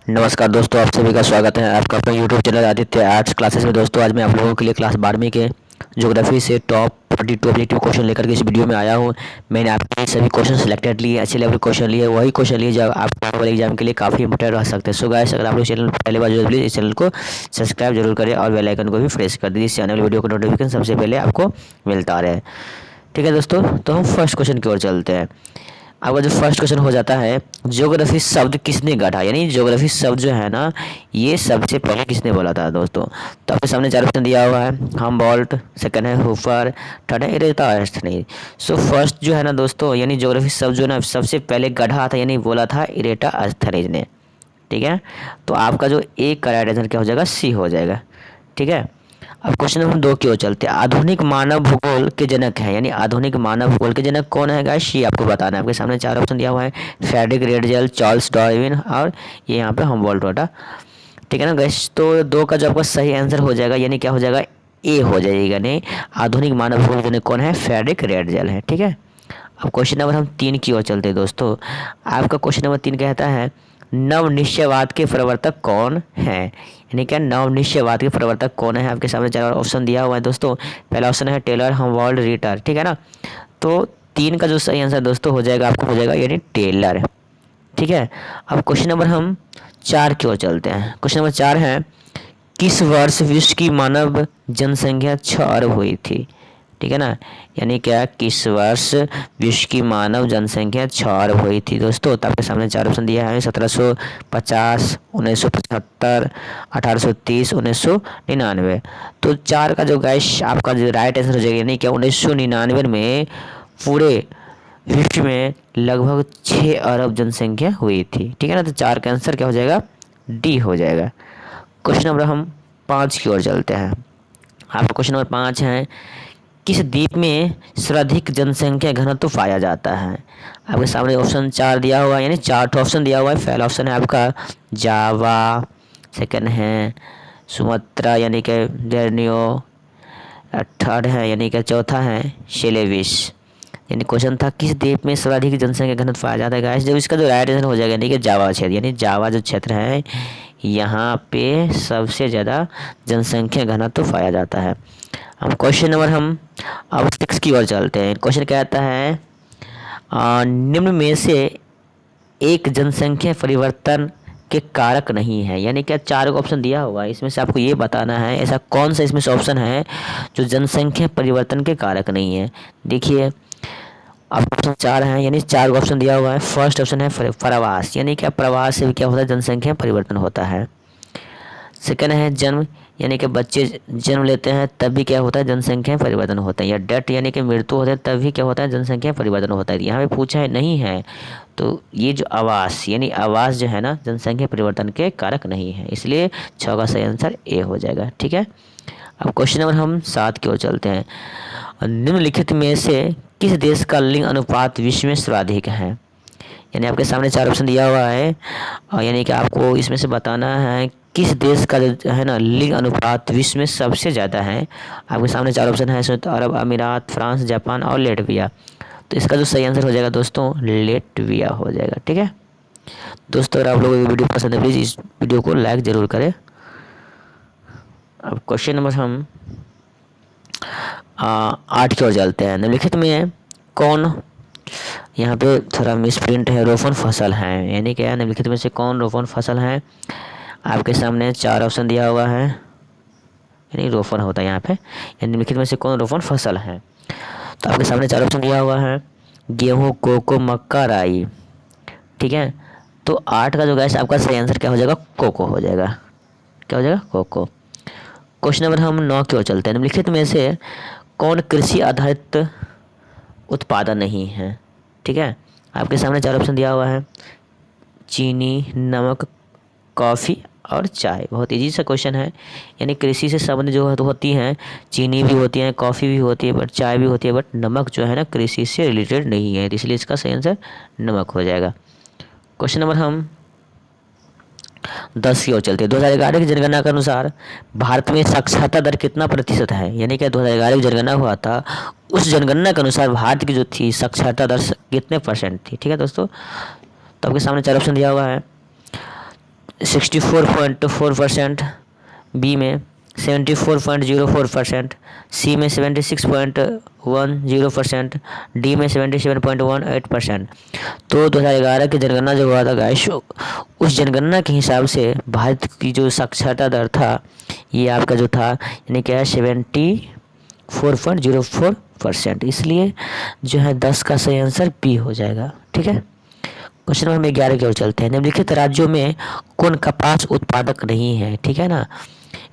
नमस्कार दोस्तों, आप सभी का स्वागत है आपका अपना YouTube channel Aditya arts classes में। दोस्तों आज मैं आप लोगों के लिए क्लास 12वीं के ज्योग्राफी से टॉप 42 ऑब्जेक्टिव क्वेश्चन लेकर के इस वीडियो में आया हूं। मैंने आपके लिए सभी क्वेश्चन सिलेक्टेड लिए, अच्छे लेवल क्वेश्चन लिए, वही क्वेश्चन लिए जो आप वाले एग्जाम के लिए काफ़ी इंपॉर्टेंट रह सकते हैं। सो गाइस, अगर आप लोग चैनल पहले बार जो प्लीज़ इस चैनल को सब्सक्राइब जरूर करें और बेल आइकन को भी प्रेस कर दीजिए, इस चैनल वीडियो का नोटिफिकेशन सबसे पहले आपको मिलता रहे। ठीक है दोस्तों, तो हम फर्स्ट क्वेश्चन की ओर चलते हैं। आपका जो फर्स्ट क्वेश्चन हो जाता है, ज्योग्राफी शब्द किसने गढ़ा, यानी ज्योग्राफी शब्द जो है ना, ये सबसे पहले किसने बोला था दोस्तों। तो आपके सामने चार ऑप्शन दिया हुआ है, हम्बोल्ट, सेकंड है हूफर, थर्ड है इरेटास्थनीज। सो फर्स्ट जो है ना दोस्तों, यानी ज्योग्राफी शब्द जो है ना सबसे पहले गढ़ा था, यानी बोला था इरेटास्थनीज ने। ठीक है, तो आपका जो एक करेक्ट आंसर क्या हो जाएगा, सी हो जाएगा। ठीक है, अब क्वेश्चन नंबर 2 की ओर चलते हैं। आधुनिक मानव भूगोल के जनक है, यानी आधुनिक मानव भूगोल के जनक कौन है गाइस, ये आपको बताना है। आपके सामने चार ऑप्शन दिया हुआ है, फ्रेडरिक रेडजेल, चार्ल्स डार्विन और ये यहाँ पे हम्बोल्ट होता। ठीक है ना गाइस, तो दो का जो आपका सही आंसर हो जाएगा, यानी क्या हो जाएगा, ए हो जाएगा। नहीं, आधुनिक मानव भूगोल के जनक कौन है, फ्रेडरिक रेडजेल है। ठीक है, अब क्वेश्चन नंबर हम 3 की ओर चलते हैं दोस्तों। आपका क्वेश्चन नंबर 3 कहता है, नव निश्चयवाद के प्रवर्तक कौन है, यानी क्या नव निश्चयवाद के प्रवर्तक कौन है। आपके सामने चार ऑप्शन दिया हुआ है दोस्तों। पहला ऑप्शन है टेलर, हम्बोल्ट, रिटर। ठीक है ना, तो 3 का जो सही आंसर दोस्तों हो जाएगा, आपको हो जाएगा यानी टेलर। ठीक है, अब क्वेश्चन नंबर हम 4 की ओर चलते हैं। क्वेश्चन नंबर 4 है, किस वर्ष विश्व की मानव जनसंख्या 6 अरब हुई थी। ठीक है ना, यानी क्या किस वर्ष विश्व की मानव जनसंख्या 6 अरब हुई थी दोस्तों। तो आपके सामने चार ऑप्शन दिया है, 1750, 1975, 1830, 1999। तो 4 का जो गैस आपका जो राइट आंसर हो जाएगा, यानी क्या 1999 में पूरे विश्व में लगभग 6 अरब जनसंख्या हुई थी। ठीक है ना, तो 4 का आंसर क्या हो जाएगा, डी हो जाएगा। क्वेश्चन नंबर हम 5 की ओर चलते हैं। आपका क्वेश्चन नंबर 5 है, किस द्वीप में सर्वाधिक जनसंख्या घनत्व पाया जाता है। आपके सामने ऑप्शन 4 दिया हुआ है, यानी 4 ऑप्शन दिया हुआ है। पहला ऑप्शन है आपका जावा, सेकंड है सुमात्रा यानी कि बोर्नियो, थर्ड है यानी कि चौथा है सेलेविस। यानी क्वेश्चन था किस द्वीप में सर्वाधिक जनसंख्या घनत्व पाया जाता है गाइस, जब इसका जो राइट आंसर हो जाएगा यानी कि जावा क्षेत्र, यानी जावा जो क्षेत्र है यहाँ पे सबसे ज़्यादा जनसंख्या घनत्व पाया जाता है। हम क्वेश्चन नंबर हम अब 6 की ओर चलते हैं। क्वेश्चन क्या आता है, निम्न में से एक जनसंख्या परिवर्तन के कारक नहीं है, यानी क्या 4 ऑप्शन दिया हुआ है, इसमें से आपको ये बताना है ऐसा कौन सा इसमें से ऑप्शन है जो जनसंख्या परिवर्तन के कारक नहीं है। देखिए, अब ऑप्शन 4 है, यानी 4 ऑप्शन दिया हुआ है। फर्स्ट ऑप्शन है प्रवास, यानी क्या प्रवास से क्या होता है, जनसंख्या परिवर्तन होता है। सेकंड है जन्म, यानी कि बच्चे जन्म लेते हैं तब भी क्या होता है, जनसंख्या परिवर्तन होता है। या डेथ यानी कि मृत्यु होता है तब भी क्या होता है, जनसंख्या परिवर्तन होता है। यहाँ पे पूछा है नहीं है, तो ये जो आवास यानी आवास जो है ना, जनसंख्या परिवर्तन के कारक नहीं है, इसलिए 6 का सही आंसर ए हो जाएगा। ठीक है, अब क्वेश्चन नंबर हम 7 की ओर चलते हैं। निम्नलिखित में से किस देश का लिंग अनुपात विश्व में सर्वाधिक है। यानी आपके सामने 4 ऑप्शन दिया हुआ है, और यानी कि आपको इसमें से बताना है किस देश का जो है ना लिंग अनुपात विश्व में सबसे ज़्यादा है। आपके सामने 4 ऑप्शन है, संयुक्त अरब अमीरात, फ्रांस, जापान और लेटविया। तो इसका जो सही आंसर हो जाएगा दोस्तों, लेटविया हो जाएगा। ठीक है दोस्तों, अगर आप लोगों को ये वीडियो पसंद है प्लीज़ इस वीडियो को लाइक ज़रूर करें। अब क्वेश्चन नंबर हम 8 की ओर चलते हैं। निम्नलिखित में कौन, यहाँ पे थोड़ा मिस प्रिंट है, रोपण फसल है, यानी क्या निम्नलिखित में से कौन रोपण फसल है। आपके सामने 4 ऑप्शन दिया हुआ है, यानी रोपण होता है यहाँ पे, यानी निम्नलिखित में से कौन रोपण फसल है। तो आपके सामने 4 ऑप्शन दिया हुआ है, गेहूँ, कोको, मक्का, राई। ठीक है, तो 8 का जो गैस आपका सही आंसर क्या हो जाएगा, कोको हो जाएगा। क्या हो जाएगा, कोको। क्वेश्चन नंबर हम 9 की ओर चलते हैं। निम्नलिखित में से कौन कृषि आधारित उत्पादन नहीं है। ठीक है, आपके सामने 4 ऑप्शन दिया हुआ है, चीनी, नमक, कॉफ़ी और चाय। बहुत इजी सा क्वेश्चन है, यानी कृषि से संबंध जो तो होती हैं, चीनी भी होती है, कॉफ़ी भी होती है, बट चाय भी होती है, बट नमक जो है ना कृषि से रिलेटेड नहीं है, इसलिए इसका सही आंसर नमक हो जाएगा। क्वेश्चन नंबर हम 10 की ओर चलते हैं। 2011 की जनगणना के अनुसार भारत में साक्षरता दर कितना प्रतिशत है, यानी कि 2011 की जनगणना हुआ था, उस जनगणना के अनुसार भारत की जो थी साक्षरता दर कितने परसेंट थी। ठीक है दोस्तों, तो आपके सामने 4 ऑप्शन दिया हुआ है, 64.4%, बी में 74.04%, सी में 76.10%, डी में 77.18%। तो 2011 की जनगणना जो हुआ था गाइस, उस जनगणना के हिसाब से भारत की जो साक्षरता दर था ये आपका जो था यानी क्या है 74.04%। इसलिए जो है 10 का सही आंसर बी हो जाएगा। ठीक है, क्वेश्चन नंबर 11 की ओर चलते हैं। निम्नलिखित राज्यों में कौन कपास उत्पादक नहीं है? ठीक है ना,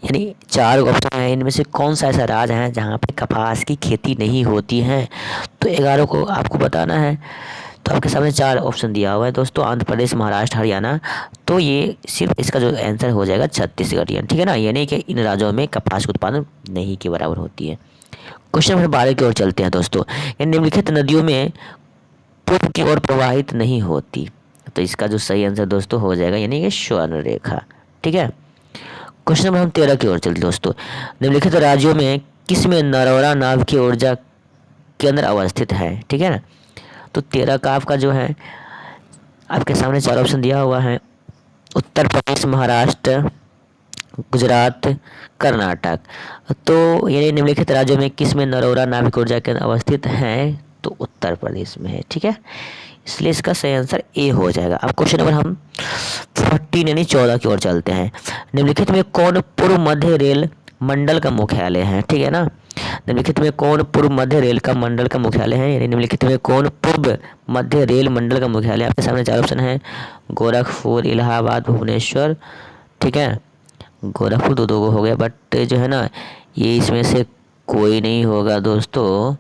यानी 4 ऑप्शन है, इनमें से कौन सा ऐसा राज्य है जहाँ पे कपास की खेती नहीं होती है? तो 11 को आपको बताना है। तो आपके सामने 4 ऑप्शन दिया हुआ है दोस्तों, आंध्र प्रदेश, महाराष्ट्र, हरियाणा। तो ये सिर्फ इसका जो आंसर हो जाएगा छत्तीसगढ़। ठीक है ना, यानी कि इन राज्यों में कपास का उत्पादन नहीं के बराबर होती है। क्वेश्चन नंबर 12 की ओर चलते हैं दोस्तों। निम्नलिखित नदियों में पूर्व की ओर प्रवाहित नहीं होती। तो इसका जो सही आंसर दोस्तों हो जाएगा यानी कि स्वर्ण रेखा। ठीक है, क्वेश्चन नंबर हम 13 की ओर चलते दोस्तों। निम्नलिखित राज्यों में किसमें नरौरा नाभ की ऊर्जा केंद्र अवस्थित है? ठीक है ना, तो 13 का आपका जो है आपके सामने 4 ऑप्शन दिया हुआ है, उत्तर प्रदेश, महाराष्ट्र, गुजरात, कर्नाटक। तो ये निम्नलिखित राज्यों में किसमें नरौरा नाभिक ऊर्जा केंद्र अवस्थित है? तो उत्तर प्रदेश में है। ठीक है, इसलिए इसका सही आंसर ए हो जाएगा। अब क्वेश्चन नंबर हम 14 यानी 14 की ओर चलते हैं। निम्नलिखित में कौन पूर्व मध्य रेल मंडल का मुख्यालय है? ठीक है ना, निम्नलिखित में कौन पूर्व मध्य रेल का मंडल का मुख्यालय है? यानी निम्नलिखित में कौन पूर्व मध्य रेल मंडल का मुख्यालय? आपके सामने 4 ऑप्शन है, गोरखपुर, इलाहाबाद, भुवनेश्वर। ठीक है, गोरखपुर दो को हो गया, बट जो है ना ये इसमें से कोई नहीं होगा दोस्तों।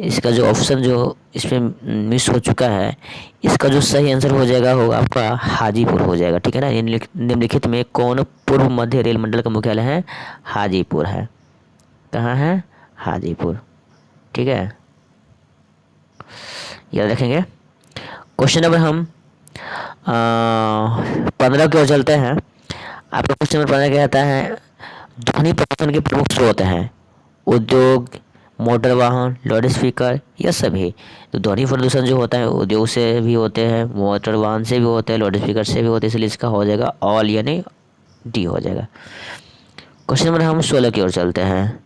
इसका जो ऑप्शन जो इसमें मिस हो चुका है, इसका जो सही आंसर हो जाएगा होगा आपका हाजीपुर हो जाएगा। ठीक है ना, निम्नलिखित में कौन पूर्व मध्य रेल मंडल का मुख्यालय है? हाजीपुर है। कहाँ है? हाजीपुर। ठीक है, याद रखेंगे। क्वेश्चन नंबर हम 15 की ओर चलते हैं। आपका क्वेश्चन नंबर 15 क्या कहता है? ध्वनि प्रदूषण के प्रमुख स्रोत हैं उद्योग, मोटर वाहन, लाउड स्पीकर या सभी। तो ध्वनि प्रदूषण जो होता है उद्योग से भी होते हैं, मोटर वाहन से भी होते हैं, लाउड स्पीकर से भी होते हैं, इसलिए इसका हो जाएगा ऑल यानी डी हो जाएगा। क्वेश्चन नंबर हम 16 की ओर चलते हैं।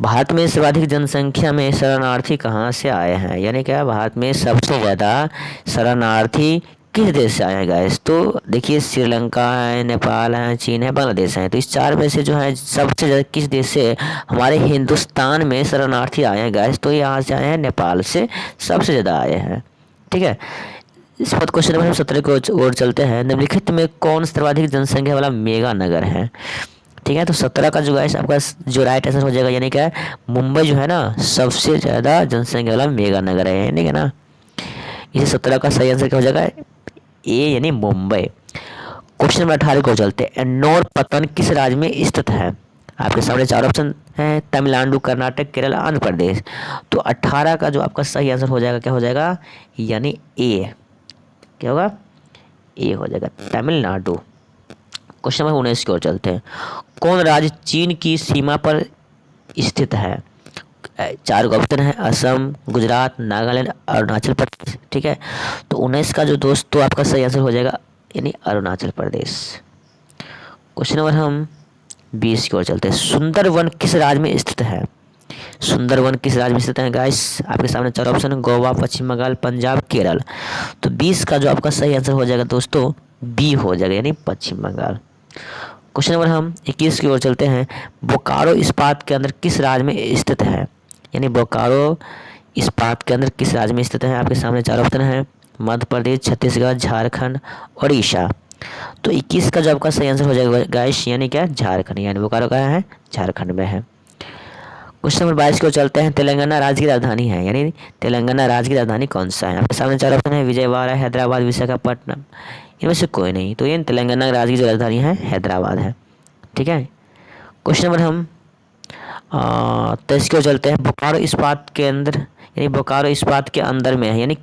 भारत में सर्वाधिक जनसंख्या में शरणार्थी कहाँ से आए हैं? यानी क्या भारत में सबसे ज़्यादा शरणार्थी किस देश से आए हैं गाइस? तो देखिए श्रीलंका है, नेपाल है, चीन है, बांग्लादेश है। तो इस 4 में से जो है सबसे ज़्यादा किस देश से हमारे हिंदुस्तान में शरणार्थी आए हैं गाइस? तो यहाँ से आए हैं, नेपाल से सबसे ज़्यादा आए हैं। ठीक है, इस बाद क्वेश्चन नंबर 17 की ओर चलते हैं। निम्नलिखित में कौन सर्वाधिक जनसंख्या वाला मेगा नगर है? ठीक है, तो 17 का जो गाइस आपका जो राइट आंसर हो जाएगा यानी क्या है मुंबई जो है ना सबसे ज़्यादा जनसंख्या वाला मेगा नगर है। ठीक है ना, इसे 17 का सही आंसर क्या हो जाएगा? ए यानी मुंबई। क्वेश्चन नंबर 18 को चलते हैं। एन्नोर पत्तन किस राज्य में स्थित है? आपके सामने 4 ऑप्शन हैं, तमिलनाडु, कर्नाटक, केरल, आंध्र प्रदेश। तो 18 का जो आपका सही आंसर हो जाएगा क्या हो जाएगा? यानी ए। क्या होगा? ए हो जाएगा, तमिलनाडु। क्वेश्चन नंबर 19 की ओर चलते हैं। कौन राज्य चीन की सीमा पर स्थित है? 4 ऑप्शन है, असम, गुजरात, नागालैंड, अरुणाचल प्रदेश। ठीक है, तो 19 का जो दोस्तों आपका सही आंसर हो जाएगा यानी अरुणाचल प्रदेश। क्वेश्चन नंबर हम 20 की ओर चलते हैं। सुंदरवन किस राज्य में स्थित है? सुंदरवन किस राज्य में स्थित है गाइस? आपके सामने 4 ऑप्शन है, गोवा, पश्चिम बंगाल, पंजाब, केरल। तो 20 का जो आपका सही आंसर हो जाएगा दोस्तों बी हो जाएगा यानी पश्चिम बंगाल। क्वेश्चन नंबर हम 21 की ओर चलते हैं। बोकारो इस्पात केंद्र किस राज्य में स्थित है? यानी बोकारो इस्पात केंद्र किस राज्य में स्थित है? आपके सामने 4 ऑप्शन है, मध्य प्रदेश, छत्तीसगढ़, झारखंड, उड़ीसा। तो 21 का जो आपका सही आंसर हो जाएगा गाइस यानी क्या? झारखंड, यानी बोकारो कहाँ है? झारखंड में है। क्वेश्चन नंबर 22 की ओर चलते हैं। तेलंगाना राज्य की राजधानी है, यानी तेलंगाना राज्य की राजधानी कौन सा है? आपके सामने 4 ऑप्शन है, विजयवाड़ा, हैदराबाद, विशाखापट्टनम। इनमें से कोई नहीं। तो ये तेलंगाना राज्य की जो राजधानी है हैदराबाद है। ठीक है, क्वेश्चन नंबर हम 23 की ओर चलते हैं। बोकारो इस्पात केंद्र यानी बोकारो इस्पात के अंदर में है, यानी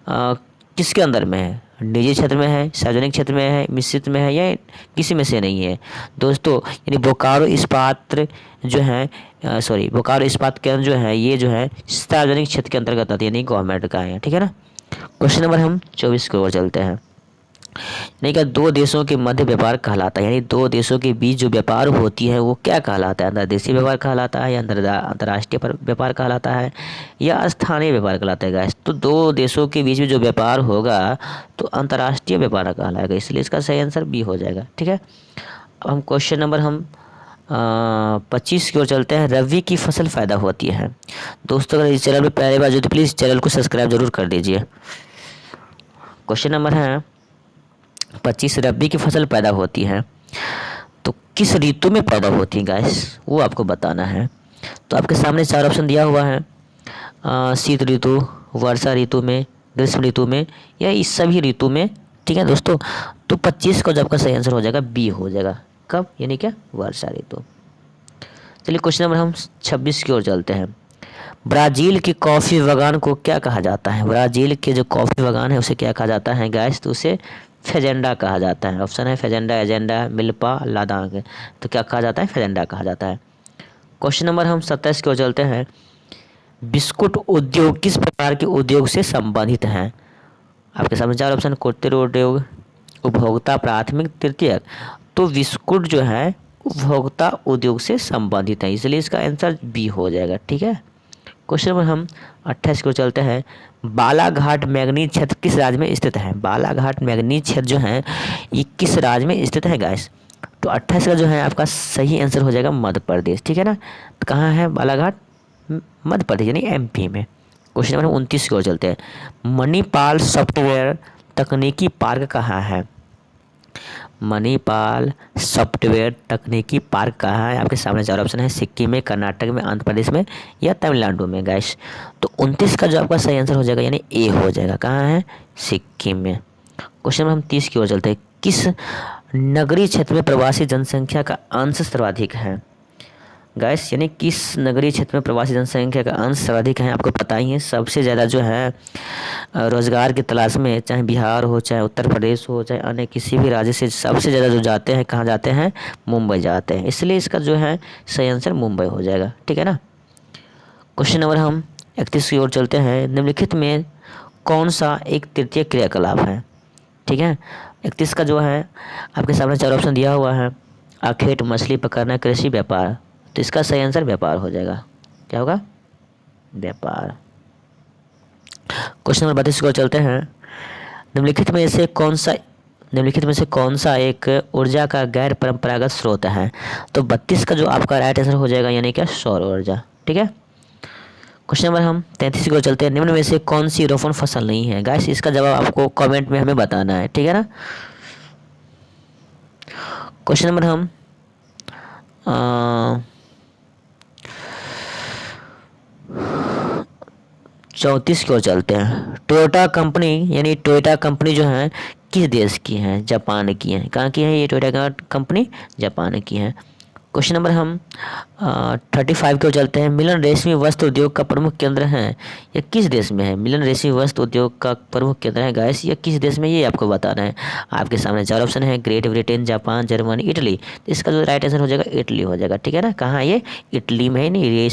किसके अंदर में है? निजी क्षेत्र में है, सार्वजनिक क्षेत्र में है, मिश्रित में है, या किसी में से नहीं है दोस्तों? यानी बोकारो इस्पात जो है बोकारो इस्पात केंद्र जो है ये जो है सार्वजनिक क्षेत्र के अंतर्गत आती है, यानी गवर्नमेंट का है। ठीक है ना, क्वेश्चन नंबर हम 24 की ओर चलते हैं। नहीं क्या, दो देशों के मध्य व्यापार कहलाता है, यानी दो देशों के बीच जो व्यापार होती है वो क्या कहलाता है, अंतर्देशीय व्यापार कहलाता है या अंतर्राष्ट्रीय व्यापार कहलाता है या स्थानीय व्यापार कहलाता है गाइस। तो दो देशों के बीच में जो व्यापार होगा तो अंतर्राष्ट्रीय व्यापार कहलाएगा, इसलिए इसका सही आंसर बी हो जाएगा। ठीक है, अब हम क्वेश्चन नंबर 25 की ओर चलते हैं। रबी की फसल पैदा होती है। दोस्तों अगर इस चैनल पर पहली बार जो तो प्लीज़ चैनल को सब्सक्राइब जरूर कर दीजिए। क्वेश्चन नंबर है 25, रबी की फसल पैदा होती है तो किस ऋतु में पैदा होती है गाइस, वो आपको बताना है। तो आपके सामने चार ऑप्शन दिया हुआ है, शीत ऋतु, वर्षा ऋतु में, ग्रीष्म ऋतु में या इस सभी ऋतु में। ठीक है दोस्तों, तो 25 का जो आपका सही आंसर हो जाएगा बी हो जाएगा। कब, यानी क्या, वर्षा ऋतु। चलिए क्वेश्चन नंबर हम 26 की ओर चलते हैं। ब्राज़ील के कॉफ़ी बागान को क्या कहा जाता है? ब्राज़ील के जो कॉफ़ी बागान है उसे क्या कहा जाता है गैस? तो उसे फेजेंडा कहा जाता है। ऑप्शन है फेजेंडा, एजेंडा, मिल्पा, लादांग। तो क्या कहा जाता है? फेजेंडा कहा जाता है। क्वेश्चन नंबर हम 27 की ओर चलते हैं। बिस्कुट उद्योग किस प्रकार के उद्योग से संबंधित है? आपके सामने चार ऑप्शन, कुटीर उद्योग, उपभोक्ता, प्राथमिक, तृतीयक। तो बिस्कुट जो है उपभोक्ता उद्योग से संबंधित है, इसलिए इसका आंसर बी हो जाएगा। ठीक है, क्वेश्चन नंबर हम 28 को चलते हैं। बालाघाट मैंगनीज क्षेत्र किस राज्य में स्थित है? बालाघाट मैंगनीज क्षेत्र जो है ये किस राज्य में स्थित है गाइस? तो 28 का जो है आपका सही आंसर हो जाएगा मध्य प्रदेश। ठीक है ना, तो कहाँ है बालाघाट? मध्य प्रदेश यानी एमपी में। क्वेश्चन नंबर 29 की ओर चलते हैं। मणिपाल सॉफ्टवेयर तकनीकी पार्क कहाँ है? मणिपाल सॉफ्टवेयर तकनीकी पार्क कहाँ है? आपके सामने चार ऑप्शन है, सिक्किम में, कर्नाटक में, आंध्र प्रदेश में या तमिलनाडु में गैस। तो 29 का जो आपका सही आंसर हो जाएगा यानी ए हो जाएगा। कहाँ है? सिक्किम में। क्वेश्चन नंबर हम 30 की ओर चलते हैं। किस नगरीय क्षेत्र में प्रवासी जनसंख्या का अंश सर्वाधिक है गैस? यानी किस नगरीय क्षेत्र में प्रवासी जनसंख्या का अंश सर्वाधिक है? आपको पता ही है सबसे ज़्यादा जो है रोजगार की तलाश में, चाहे बिहार हो, चाहे उत्तर प्रदेश हो, चाहे अन्य किसी भी राज्य से सबसे ज़्यादा जो जाते हैं, कहाँ जाते हैं? मुंबई जाते हैं, इसलिए इसका जो है सही आंसर मुंबई हो जाएगा। ठीक है ना। क्वेश्चन नंबर हम 31 की ओर चलते हैं। निम्नलिखित में कौन सा एक तृतीय क्रियाकलाप है? ठीक है, 31 का जो है आपके सामने चार ऑप्शन दिया हुआ है, आखेट, मछली पकड़ना, कृषि, व्यापार। तो इसका सही आंसर व्यापार हो जाएगा। क्या होगा? व्यापार। क्वेश्चन नंबर 32 को चलते हैं। निम्नलिखित में से कौन सा एक ऊर्जा का गैर परंपरागत स्रोत है? तो 32 का जो आपका राइट आंसर हो जाएगा यानी क्या? सौर ऊर्जा। ठीक है, क्वेश्चन नंबर हम 33 को चलते हैं। निम्न में से कौन सी रोपण फसल नहीं है गाइस? इसका जवाब आपको कमेंट में हमें बताना है। ठीक है ना। क्वेश्चन नंबर हम 34 की ओर चलते हैं। टोयोटा कंपनी यानी टोयोटा कंपनी जो है किस देश की है? जापान की है। कहाँ की है ये टोयोटा कंपनी? जापान की है। क्वेश्चन नंबर हम 35 की ओर चलते हैं। मिलन रेशमी वस्त्र उद्योग का प्रमुख केंद्र है, यह किस देश में है? मिलन रेशमी वस्त्र उद्योग का प्रमुख केंद्र है गाइस, यह किस देश में, ये आपको बताना है। आपके सामने चार ऑप्शन है, great Britain, Japan, Germany, Italy. तो इसका जो राइट आंसर हो जाएगा इटली हो जाएगा। ठीक है ना, कहाँ ये? इटली में है। नहीं,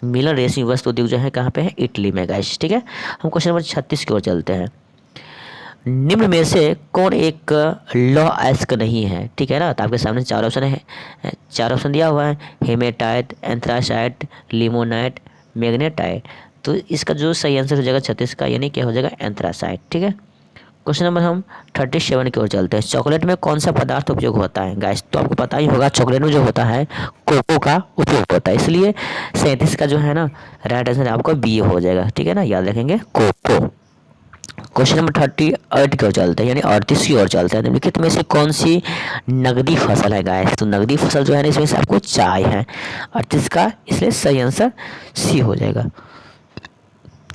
मिलन रेशमी वस्त्र उद्योग जो है कहाँ पे है? इटली में गाइस। ठीक है, हम क्वेश्चन नंबर 36 की ओर चलते हैं। निम्न में से कौन एक लौह अयस्क नहीं है? ठीक है ना, तो आपके सामने चार ऑप्शन है, चार ऑप्शन दिया हुआ है, हेमेटाइट, एंथ्रासाइट, लिमोनाइट, मैग्नेटाइट। तो इसका जो सही आंसर हो जाएगा 36 का, यानी क्या हो जाएगा? एंथ्रासाइट। ठीक है, क्वेश्चन नंबर हम 37 की ओर चलते हैं। चॉकलेट में कौन सा पदार्थ उपयोग होता है गाइस? तो आपको पता ही होगा चॉकलेट में जो होता है कोको का उपयोग होता है, इसलिए 37 का जो है ना राइट आंसर आपको बी हो जाएगा। ठीक है ना, याद रखेंगे कोको। क्वेश्चन नंबर 38 की ओर चलते हैं, यानी 38 की ओर चलते हैं। निम्नलिखित में से कौन सी नगदी फसल है गाइस? तो नगदी फसल जो है ना इसमें से आपको चाय है 38 का, इसलिए सही आंसर सी हो जाएगा।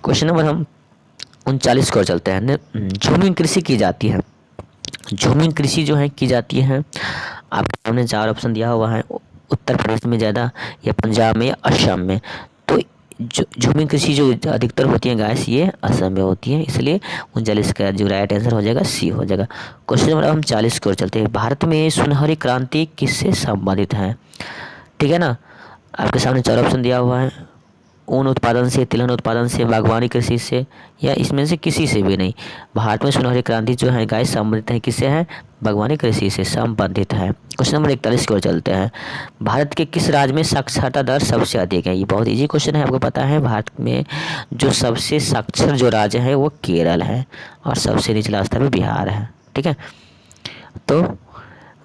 क्वेश्चन नंबर हम 39 की ओर चलते हैं। झूमिंग कृषि की जाती है। झूमिंग कृषि जो है की जाती है, आपके सामने चार ऑप्शन दिया हुआ है, उत्तर प्रदेश में ज़्यादा या पंजाब में या असम में। तो झूमिंग कृषि जो अधिकतर होती है गैस ये असम में होती है, इसलिए 39 का जो राइट आंसर हो जाएगा सी हो जाएगा। क्वेश्चन नंबर हम 40 की ओर चलते हैं। भारत में सुनहरी क्रांति किससे संबंधित है? ठीक है ना, आपके सामने चार ऑप्शन दिया हुआ है, ऊन उत्पादन से, तिलहन उत्पादन से, बागवानी कृषि से, या इसमें से किसी से भी नहीं। भारत में सुनहरी क्रांति जो है गाइस संबंधित है किससे है? बागवानी कृषि से संबंधित है। क्वेश्चन नंबर 41 की ओर चलते हैं। भारत के किस राज्य में साक्षरता दर सबसे अधिक है? ये बहुत इजी क्वेश्चन है, आपको पता है भारत में जो सबसे साक्षर जो राज्य है वो केरल है और सबसे निचला स्तर में बिहार है। ठीक है, तो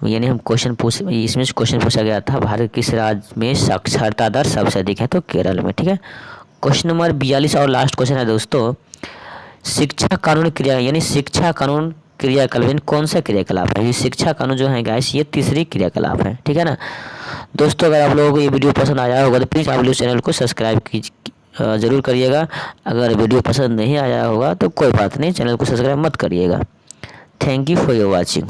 यानी हम क्वेश्चन इसमें क्वेश्चन पूछा गया था भारत किस राज्य में साक्षरता दर सबसे अधिक है, तो केरल में। ठीक है, क्वेश्चन नंबर 42 और लास्ट क्वेश्चन है दोस्तों, शिक्षा कानून क्रिया यानी शिक्षा कानून क्रियाकलाप कौन सा क्रियाकलाप है? ये शिक्षा कानून जो है गाइस ये तीसरी क्रियाकलाप है। ठीक है ना दोस्तों, अगर आप लोगों को ये वीडियो पसंद आया होगा तो प्लीज़ आप लोग चैनल को सब्सक्राइब ज़रूर करिएगा। अगर वीडियो पसंद नहीं आया होगा तो कोई बात नहीं, चैनल को सब्सक्राइब मत करिएगा। Thank you for your watching.